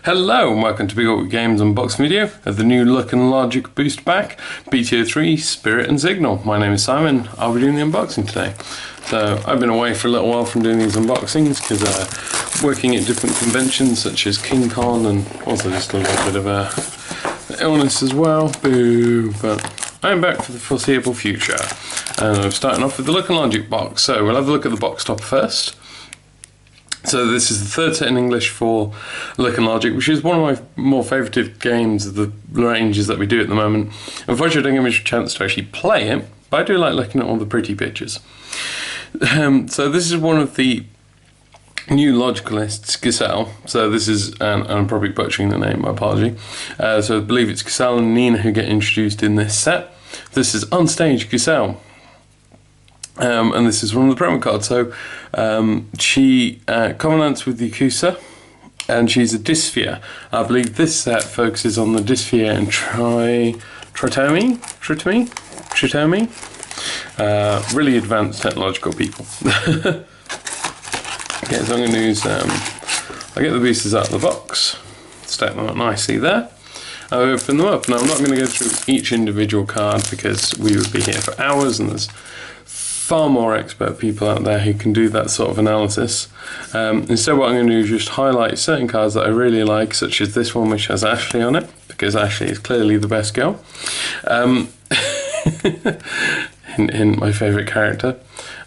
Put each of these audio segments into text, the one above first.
Hello and welcome to Big Awkward Games unboxing video of the new Luck and Logic booster pack, BT03, Spirit and Signal. My name is Simon, I'll be doing the unboxing today. So I've been away for a little while from doing these unboxings because working at different conventions such as King Con and also just a little bit of illness as well, boo, but I'm back for the foreseeable future. And I'm starting off with the Luck and Logic box, so we'll have a look at the box top first. So this is the third set in English for Luck and Logic, which is one of my more favourite games of the ranges that we do at the moment. Unfortunately, I don't get much chance to actually play it, but I do like looking at all the pretty pictures. So this is one of the new Logicalists, Giselle. So this is, and I'm probably butchering the name, my apology. So I believe it's Giselle and Nina who get introduced in this set. This is Unstage Giselle. And this is one of the promo cards. So she covenants with the Yakuza, and she's a Dysphere. I believe this set focuses on the Dysphere and Tritomy. Really advanced technological people. Okay, so I'm going to use, I'll get the boosters out of the box, stack them up nicely there. I'll open them up. Now I'm not going to go through each individual card because we would be here for hours, and there's far more expert people out there who can do that sort of analysis. Instead, what I'm going to do is just highlight certain cards that I really like, such as this one, which has Ashley on it, because Ashley is clearly the best girl. Hint, my favourite character.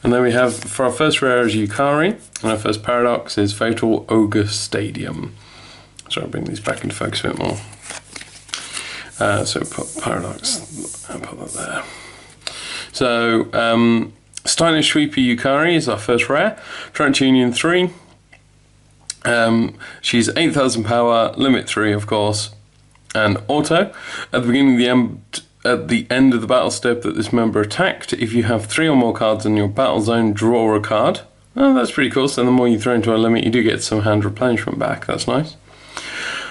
And then we have, for our first rare is Yukari, and our first paradox is Fatal Ogre Stadium. So I'll bring these back into focus a bit more. So put paradox, I'll put that there. So, Stylish Sweeper Yukari is our first rare. TransUnion 3. She's 8,000 power, limit 3 of course, and auto. At the beginning of the end of the battle step that this member attacked, if you have 3 or more cards in your battle zone, draw a card. Oh, that's pretty cool. So the more you throw into a limit, you do get some hand replenishment back. That's nice.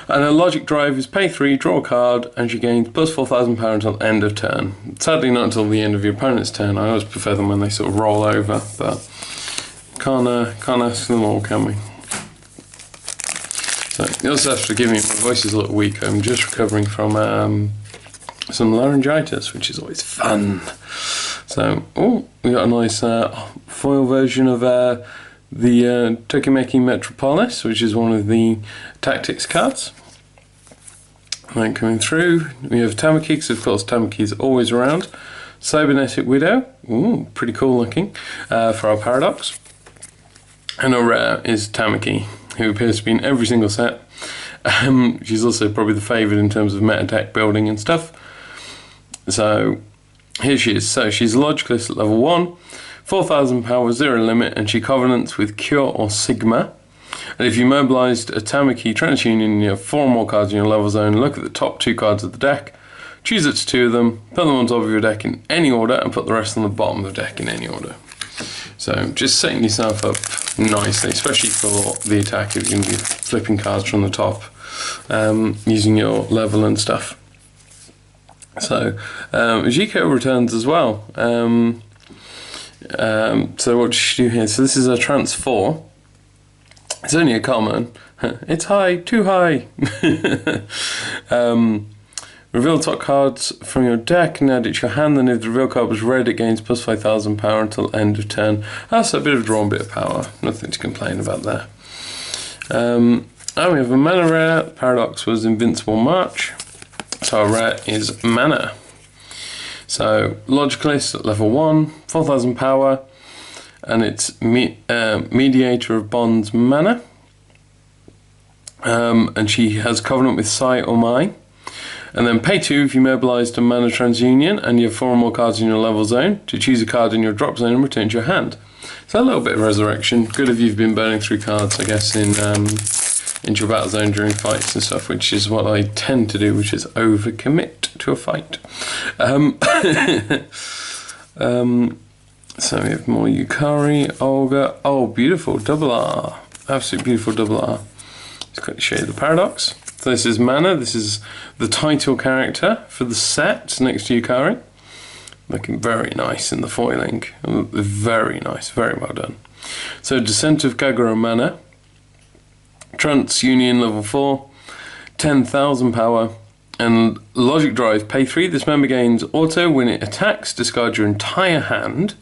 And her logic drive is pay 3, draw a card, and she gains plus 4,000 power until end of turn. Sadly, not until the end of your opponent's turn. I always prefer them when they sort of roll over, but can't ask them all, can we? So you also have to forgive me, my voice is a little weak. I'm just recovering from some laryngitis, which is always fun. So, oh, we got a nice foil version of the Tokimeki Metropolis, which is one of the tactics cards. And then coming through, we have Tamaki, because of course Tamaki is always around. Cybernetic Widow, ooh, pretty cool looking, for our paradox. And our rare is Tamaki, who appears to be in every single set. She's also probably the favourite in terms of meta deck building and stuff. So here she is. So she's a Logicalist at level 1. 4,000 power, 0 limit, and she covenants with Cure or Sigma. And if you mobilized a Tamaki TransUnion and you have 4 or more cards in your level zone, look at the top 2 cards of the deck, choose up to 2 of them, put them on top of your deck in any order, and put the rest on the bottom of the deck in any order. So just setting yourself up nicely, especially for the attack if you're going to be flipping cards from the top, using your level and stuff. So Jiko returns as well. So what does she do here? So this is a Trans 4. It's only a common. It's high, too high. Reveal top cards from your deck and add it to your hand. Then if the reveal card was red, it gains plus 5,000 power until end of turn. That's a bit of draw, bit of power. Nothing to complain about there. And we have a mana rare. Paradox was Invincible March. So our rare is Mana. So Logicalist at level 1, 4,000 power, and it's Mediator of Bonds mana. And she has Covenant with Sai or Mai. And then pay 2 if you mobilized a Mana TransUnion and you have 4 or more cards in your level zone, to choose a card in your drop zone and return to your hand. So a little bit of resurrection. Good if you've been burning through cards, I guess, into your battle zone during fights and stuff, which is what I tend to do, which is overcommit to a fight. So we have more Yukari, Olga. Oh, beautiful, double R. Absolutely beautiful double R. Let's quickly show you the paradox. So this is Mana. This is the title character for the set next to Yukari. Looking very nice in the foiling. Very nice, very well done. So Descent of Kagura Mana. TransUnion level 4. 10,000 power. And Logic Drive, pay 3. This member gains auto when it attacks, discard your entire hand.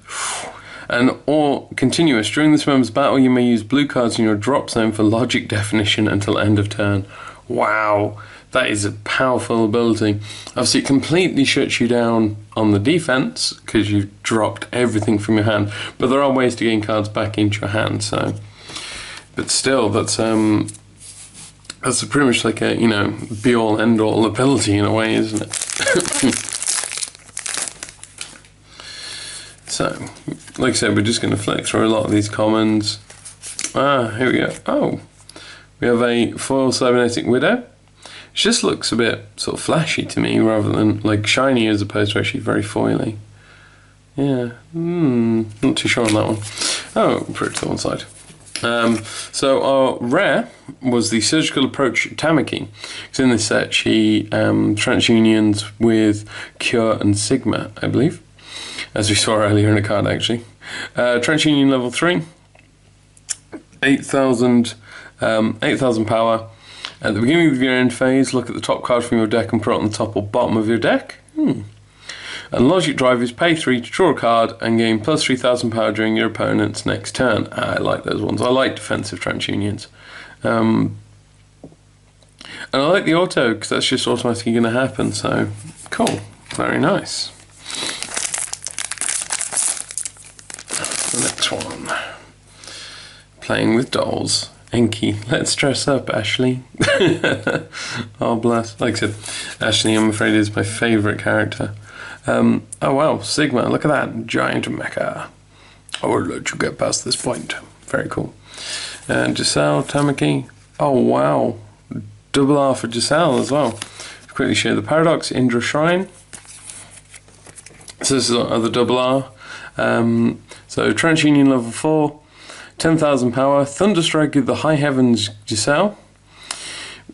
And or continuous. During this member's battle, you may use blue cards in your drop zone for logic definition until end of turn. Wow, that is a powerful ability. Obviously, it completely shuts you down on the defense because you've dropped everything from your hand. But there are ways to gain cards back into your hand. So, but still, that's pretty much like a, you know, be-all, end-all ability in a way, isn't it? So, like I said, we're just going to flick through a lot of these commons. Here we go. Oh, we have a foil cybernetic widow. It just looks a bit sort of flashy to me, rather than like shiny, as opposed to actually very foily. Yeah, not too sure on that one. Oh, put it to one side. So our rare was the Surgical Approach Tamaki. Because in this set she transunions with Cure and Sigma, I believe, as we saw earlier in a card actually. Transunion level 3, 8,000 power. At the beginning of your end phase, look at the top card from your deck and put it on the top or bottom of your deck. And Logic Drive is pay 3 to draw a card and gain plus 3,000 power during your opponent's next turn. I like those ones. I like defensive transunions. And I like the auto because that's just automatically going to happen. So, cool. Very nice. The next one. Playing with dolls. Enki, let's dress up, Ashley. Oh, bless. Like I said, Ashley, I'm afraid, is my favourite character. Oh wow, Sigma, look at that, giant mecha. I will let you get past this point. Very cool. And Giselle, Tamaki, oh wow, double R for Giselle as well. Quickly share the Paradox, Indra Shrine. So this is another double R. So TransUnion level 4, 10,000 power, Thunderstrike with the High Heavens Giselle.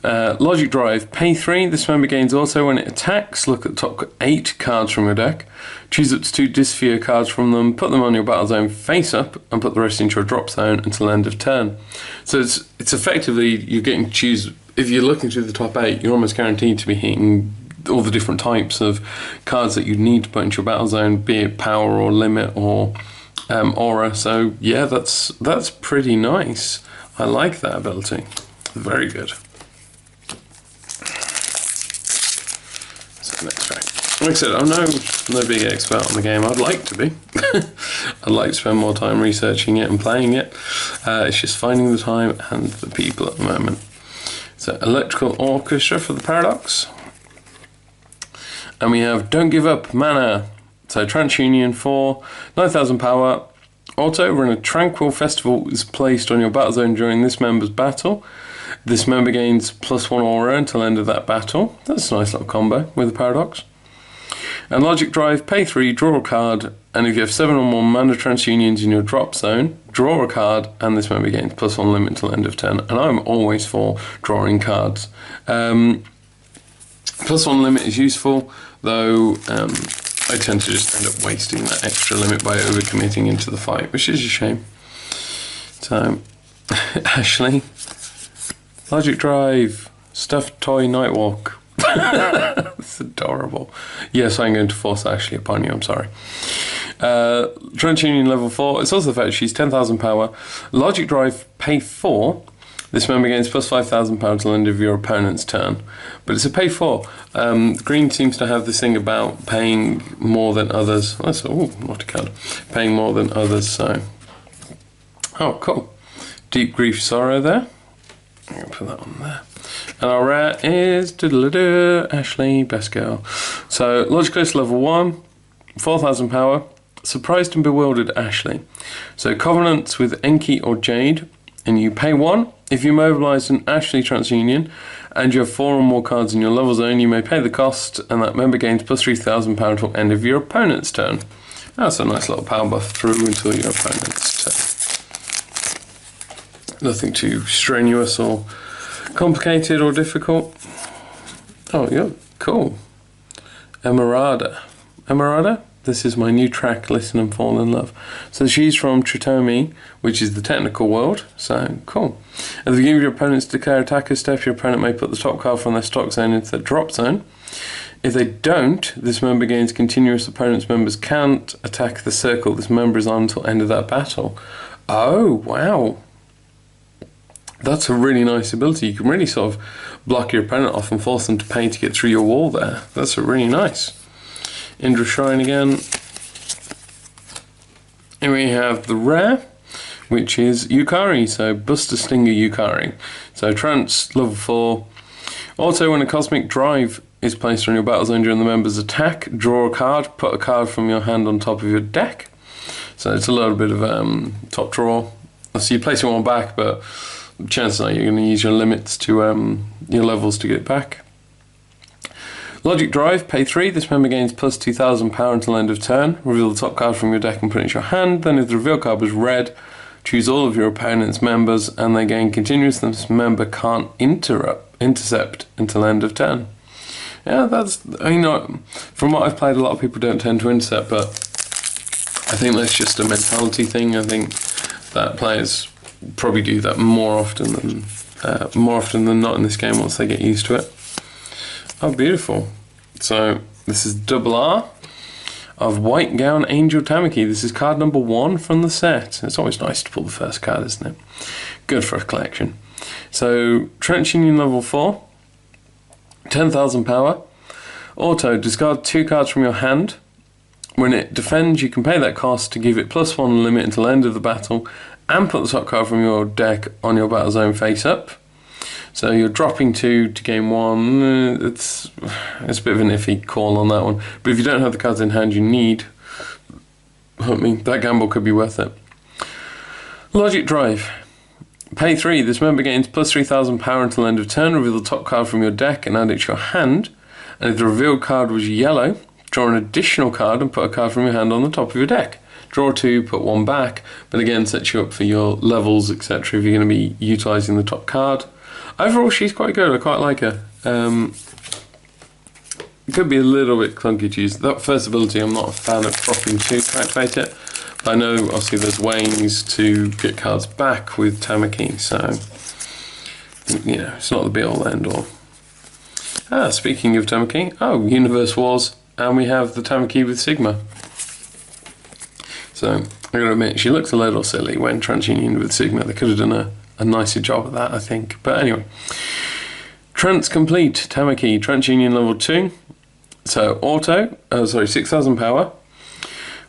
Logic Drive, pay 3. This member gains auto when it attacks. Look at the top 8 cards from your deck. Choose up to 2 Dysphere cards from them, put them on your battle zone face up, and put the rest into your drop zone until end of turn. So it's effectively, you're getting to choose, if you're looking through the top 8, you're almost guaranteed to be hitting all the different types of cards that you need to put into your battle zone, be it power or limit or aura. So yeah, that's pretty nice. I like that ability. Very good. Next track. Like I said, I'm no big expert on the game. I'd like to be. I'd like to spend more time researching it and playing it. It's just finding the time and the people at the moment. So, Electrical Orchestra for the Paradox. And we have Don't Give Up Mana. So, TransUnion 4, 9,000 power. Auto, when a Tranquil Festival is placed on your battle zone during this member's battle, this member gains +1 aura until end of that battle. That's a nice little combo with the Paradox. And Logic Drive, pay 3, draw a card, and if you have 7 or more mana transunions in your drop zone, draw a card, and this member gains +1 limit until end of turn. And I'm always for drawing cards. +1 limit is useful, though I tend to just end up wasting that extra limit by overcommitting into the fight, which is a shame. So, Ashley. Logic Drive, stuffed toy Nightwalk. That's adorable. Yes, I'm going to force Ashley upon you, I'm sorry. TransUnion level 4, it's also the fact she's 10,000 power. Logic Drive, pay 4. This member gains +5,000 power till the end of your opponent's turn. But it's a pay 4. Green seems to have this thing about paying more than others. That's, not a card. Paying more than others, so. Oh, cool. Deep Grief Sorrow there. I'm going to put that on there. And our rare is Ashley, best girl. So, Logicalist level 1, 4,000 power. Surprised and Bewildered Ashley. So, Covenants with Enki or Jade, and you pay 1. If you mobilise an Ashley TransUnion and you have 4 or more cards in your level zone, you may pay the cost, and that member gains +3,000 power until end of your opponent's turn. That's a nice little power buff through until your opponent's turn. Nothing too strenuous or complicated or difficult. Oh, yeah, cool. Emerada. This is my new track, Listen and Fall in Love. So she's from Tritomi, which is the technical world. So, cool. At the beginning of your opponent's declare attacker step, your opponent may put the top card from their stock zone into their drop zone. If they don't, this member gains continuous opponent's members can't attack the circle this member is on until end of that battle. Oh, wow. That's a really nice ability. You can really sort of block your opponent off and force them to pay to get through your wall there. That's really nice. Indra Shrine again. Here we have the rare, which is Yukari, so Buster Stinger Yukari. So trance, level 4. Also, when a Cosmic Drive is placed on your battle zone during the member's attack, draw a card, put a card from your hand on top of your deck. So it's a little bit of top draw. So you place one back, but chances are you're going to use your limits to your levels to get it back. Logic Drive, pay 3. This member gains plus 2,000 power until end of turn. Reveal the top card from your deck and put it into your hand. Then if the reveal card was red, choose all of your opponent's members and they gain continuous. This member can't intercept until end of turn. Yeah, that's, you know, from what I've played, a lot of people don't tend to intercept, but I think that's just a mentality thing. I think that players probably do that more often than not in this game once they get used to it. Oh, beautiful. So this is double R of White Gown Angel Tamaki. This is card number 1 from the set. It's always nice to pull the first card, isn't it? Good for a collection. So Trench Union level 4, 10,000 power. Auto, discard 2 cards from your hand. When it defends, you can pay that cost to give it +1 limit until the end of the battle and put the top card from your deck on your battle zone face up. So you're dropping 2 to gain 1. It's a bit of an iffy call on that one. But if you don't have the cards in hand you need, I mean, that gamble could be worth it. Logic Drive. Pay 3. This member gains plus 3,000 power until end of turn. Reveal the top card from your deck and add it to your hand. And if the revealed card was yellow, draw an additional card and put a card from your hand on the top of your deck. Draw 2, put 1 back, but again sets you up for your levels, etc. if you're going to be utilising the top card. Overall, she's quite good. I quite like her. It could be a little bit clunky to use. That first ability, I'm not a fan of propping to activate it. But I know, obviously, there's ways to get cards back with Tamaki, so, you know, it's not the be-all, end-all. Speaking of Tamaki, Universe Wars, and we have the Tamaki with Sigma. So, I gotta admit, she looks a little silly when TransUnion with Sigma. They could have done a nicer job of that, I think. But anyway, Trance Complete, Tamaki, TransUnion level 2. So auto, 6,000 power.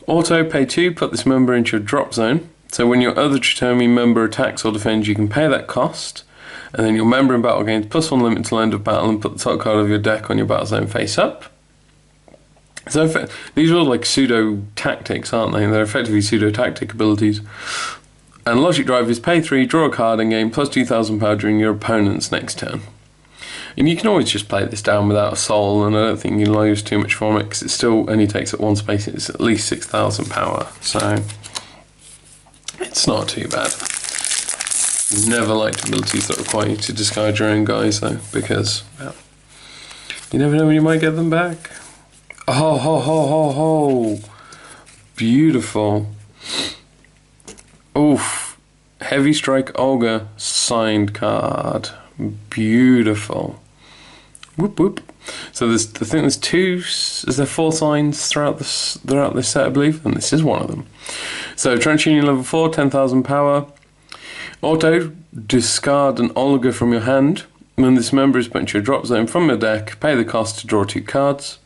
Auto, pay 2, put this member into your drop zone. So when your other Tritomi member attacks or defends, you can pay that cost. And then your member in battle gains +1 limit until end of battle and put the top card of your deck on your battle zone face up. So these are all like pseudo tactics, aren't they? They're effectively pseudo tactic abilities. And Logic Drive is pay 3, draw a card and gain plus 2,000 power during your opponent's next turn. And you can always just play this down without a soul, and I don't think you lose too much from it because it still only takes up 1 space. It's at least 6,000 power, so it's not too bad. Never liked abilities that require you to discard your own guys though, because well, you never know when you might get them back. Oh, ho, ho, ho, ho. Beautiful. Oof. Heavy Strike Olga signed card. Beautiful. Whoop whoop. So I think there's 2, is there 4 signs throughout this set, I believe, and this is one of them. So TransUnion level 4, 10,000 power. Auto, discard an Olga from your hand. When this member is put into your drop zone from your deck, pay the cost to draw 2 cards.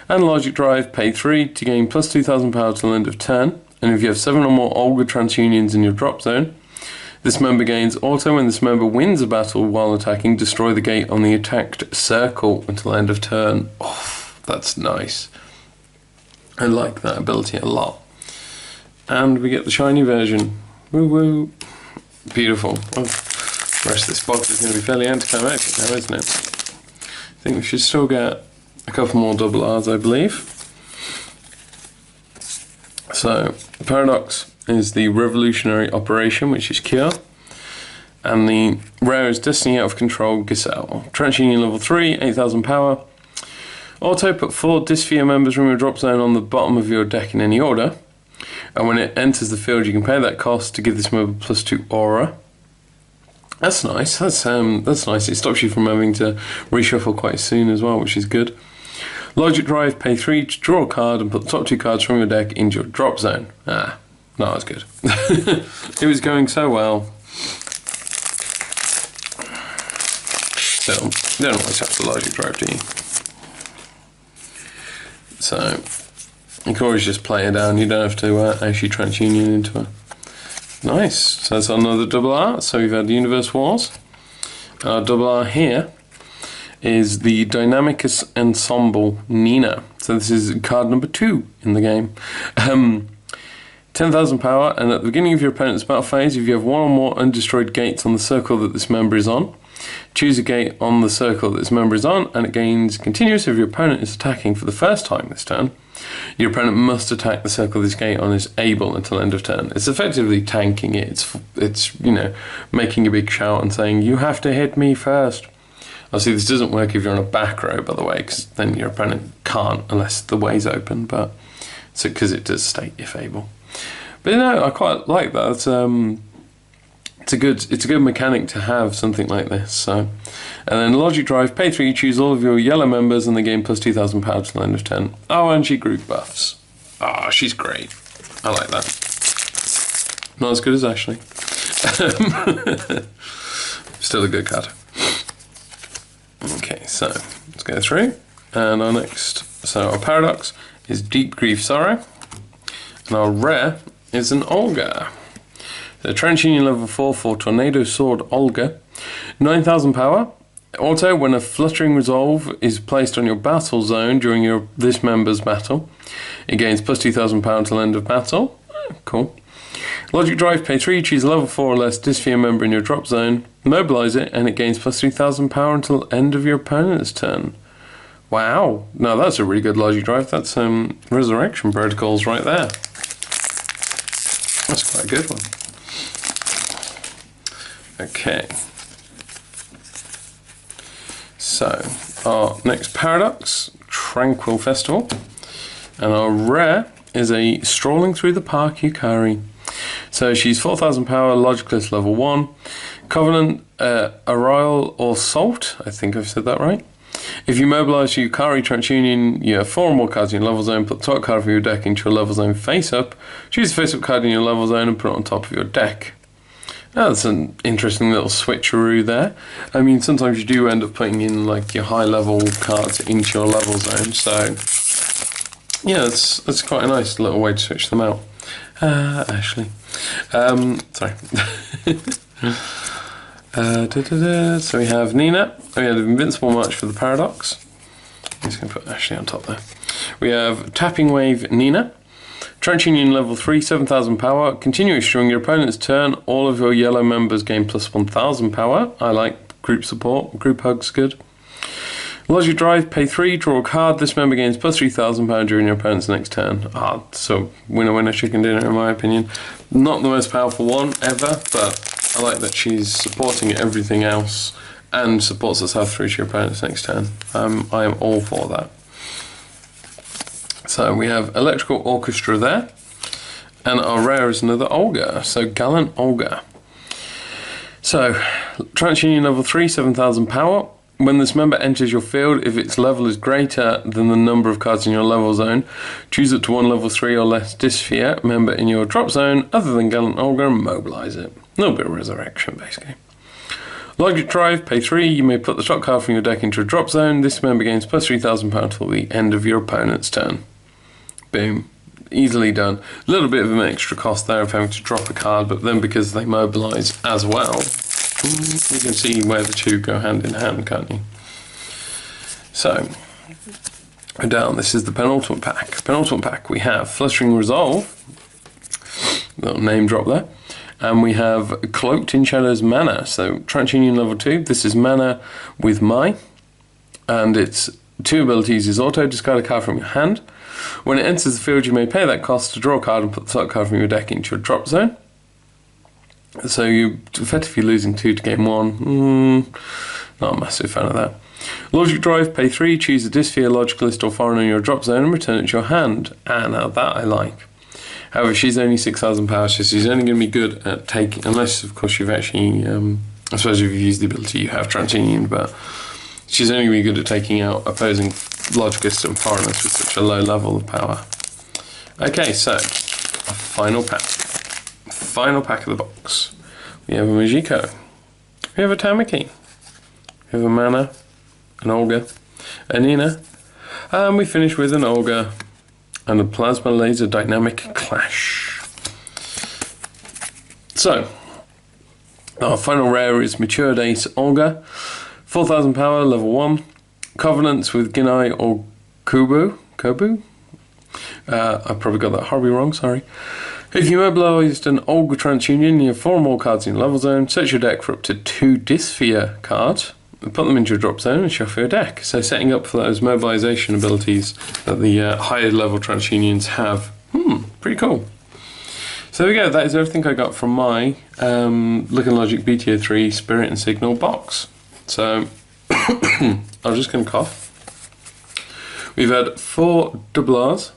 And Logic Drive, pay 3 to gain plus 2,000 power till end of turn. And if you have 7 or more Olga TransUnions in your drop zone, this member gains auto. When this member wins a battle while attacking, destroy the gate on the attacked circle until end of turn. Oh, that's nice. I like that ability a lot. And we get the shiny version. Woo woo. Beautiful. Well, the rest of this box is going to be fairly anticlimactic now, isn't it? I think we should still get a couple more double R's, I believe. So, the Paradox is the Revolutionary Operation, which is Cure. And the rare is Destiny Out of Control Giselle. TransUnion level 3, 8,000 power. Auto, put 4 Dysphere members from your drop zone on the bottom of your deck in any order. And when it enters the field, you can pay that cost to give this member +2 aura. That's nice. That's nice. It stops you from having to reshuffle quite soon as well, which is good. Logic Drive, pay 3 to draw a card and put the top 2 cards from your deck into your drop zone. Ah, no, that's good. It was going so well. So, you don't always have to Logic Drive, do you? So, you can always just play it down. You don't have to actually TransUnion into it. Nice. So that's another double R. So we've had Universe Wars. Our double R here is the Dynamicus Ensemble Nina. So this is card number 2 in the game. 10,000 power, and at the beginning of your opponent's battle phase, if you have 1 or more undestroyed gates on the circle that this member is on, choose a gate on the circle that this member is on, and it gains continuous if your opponent is attacking for the first time this turn. Your opponent must attack the circle this gate on is able until end of turn. It's effectively tanking it. It's you know, making a big shout and saying, you have to hit me first. Obviously this doesn't work if you're on a back row, by the way, because then your opponent can't unless the way's open, but so because it does state if able. But you know, I quite like that. It's a good mechanic to have something like this. So, and then Logic Drive, pay 3, choose all of your yellow members and they gain +2,000 power till end of turn. Oh, and she group buffs. Oh, she's great. I like that. Not as good as Ashley. Still a good card. Okay, so let's go through. And our our Paradox is Deep Grief Sorrow. And our rare is an Olga. The TransUnion level 4 for Tornado Sword Olga. 9,000 power. Auto, when a Fluttering Resolve is placed on your battle zone during this member's battle, it gains +2,000 power until end of battle. Cool. Logic Drive, pay 3, choose a level 4 or less Dysphere member in your drop zone, mobilize it, and it gains +3,000 power until end of your opponent's turn. Wow. No, that's a really good Logic Drive. That's Resurrection Protocols right there. That's quite a good one. Okay. So, our next Paradox, Tranquil Festival. And our rare is a Strolling Through the Park Yukari. So she's 4,000 power, Logicless level 1. Covenant, Aurial or Salt, I think I've said that right. If you mobilize your Yukari TransUnion, you have 4 or more cards in your level zone, put the top card from your deck into your level zone face up, choose the face up card in your level zone and put it on top of your deck. Now, that's an interesting little switcheroo there. I mean, sometimes you do end up putting in like your high level cards into your level zone, so yeah, that's quite a nice little way to switch them out. Ashley. Sorry. So we have Nina. We have Invincible March for the Paradox. I'm just going to put Ashley on top there. We have Tapping Wave Nina. TransUnion level 3, 7,000 power. Continuous during your opponent's turn, all of your yellow members gain +1,000 power. I like group support. Group hug's good. Logic Drive, pay 3, draw a card. This member gains +3,000 power during your opponent's next turn. So winner, chicken dinner, in my opinion. Not the most powerful one ever, but I like that she's supporting everything else and supports herself through to your opponent's next turn. I am all for that. So we have Electrical Orchestra there, and our rare is another Olga, so Gallant Olga. So, TransUnion level 3, 7,000 power. When this member enters your field, if its level is greater than the number of cards in your level zone, choose up to 1 level 3 or less Dysphere member in your drop zone, other than Gallant Olga, and mobilize it. A little bit of resurrection, basically. Logic Drive, pay 3, you may put the top card from your deck into a drop zone. This member gains +3,000 power until the end of your opponent's turn. Boom. Easily done. A little bit of an extra cost there of having to drop a card, but then because they mobilise as well, you can see where the two go hand in hand, can't you? So, down, this is the penultimate pack. Penultimate pack, we have Fluttering Resolve, little name drop there, and we have Cloaked in Shadows Mana. So, TransUnion level 2, this is Mana with My, and its 2 abilities is Auto, discard a card from your hand. When it enters the field, you may pay that cost to draw a card and put the top card from your deck into your drop zone. So you're effectively losing 2 to gain 1. Not a massive fan of that. Logic Drive, pay 3, choose a Dysphere, Logicalist or Foreigner in your drop zone and return it to your hand. Now that I like. However, she's only 6,000 power, so she's only going to be good at taking, unless of course you've actually, I suppose if you've used the ability you have TransUnion, but she's only going to be good at taking out opposing Logicists and Foreigners with such a low level of power. Okay, so, a final pack. Final pack of the box. We have a Majiko. We have a Tamaki. We have a Mana, an Olga, a Nina, and we finish with an Olga and a Plasma Laser Dynamic Clash. So, our final rare is Matured Ace Olga, 4,000 power, level 1, Covenants with Ginai or Kobu? I probably got that horribly wrong, sorry. If you mobilised an Olga TransUnion, you have 4 or more cards in your level zone, search your deck for up to 2 Dysphere cards, put them into your drop zone and shuffle your deck. So setting up for those mobilisation abilities that the higher level TransUnions have. Pretty cool. So there we go, that is everything I got from my Look and Logic BT03 Spirit and Signal box. So, I'm just going to cough. We've had 4 double Rs,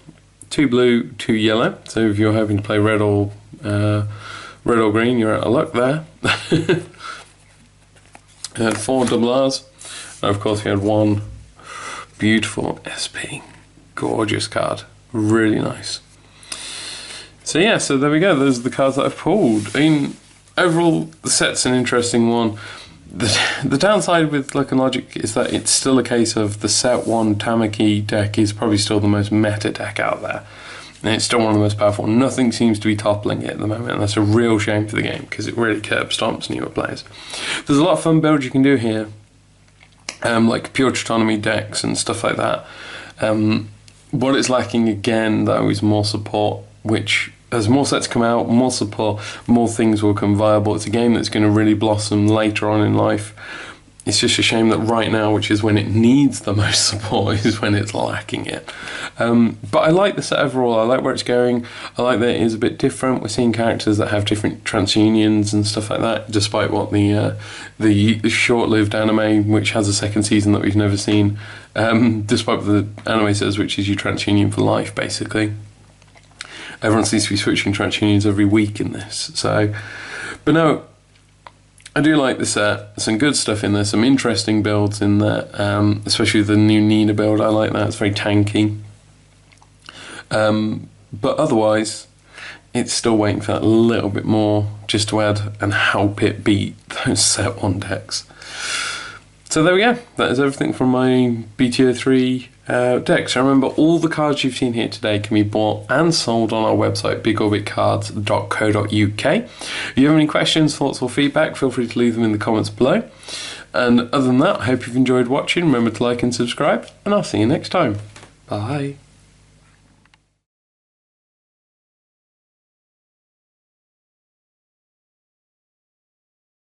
2 blue, 2 yellow. So if you're hoping to play red or green, you're out of luck there. 4 double Rs, and of course we had 1 beautiful SP, gorgeous card, really nice. So yeah, so there we go, those are the cards that I've pulled. I mean, overall the set's an interesting one. The downside with Look and Logic is that it's still a case of the set 1 Tamaki deck is probably still the most meta deck out there. And it's still one of the most powerful. Nothing seems to be toppling it at the moment, and that's a real shame for the game because it really curb stomps newer players. There's a lot of fun builds you can do here, like pure Tritonomy decks and stuff like that. What it's lacking again, though, is more support, which as more sets come out, more support, more things will become viable. It's a game that's going to really blossom later on in life. It's just a shame that right now, which is when it needs the most support, is when it's lacking it. But I like the set overall. I like where it's going. I like that it is a bit different. We're seeing characters that have different TransUnions and stuff like that, despite what the short-lived anime, which has a second season that we've never seen, despite what the anime says, which is you TransUnion for life, basically. Everyone seems to be switching TransUnions every week in this. So, but no, I do like the set. Some good stuff in there, some interesting builds in there, especially the new Nina build. I like that, it's very tanky. But otherwise, it's still waiting for that little bit more just to add and help it beat those set 1 decks. So there we go, that is everything from my BT03 deck. So remember, all the cards you've seen here today can be bought and sold on our website, bigorbitcards.co.uk. If you have any questions, thoughts or feedback, feel free to leave them in the comments below. And other than that, I hope you've enjoyed watching. Remember to like and subscribe, and I'll see you next time. Bye.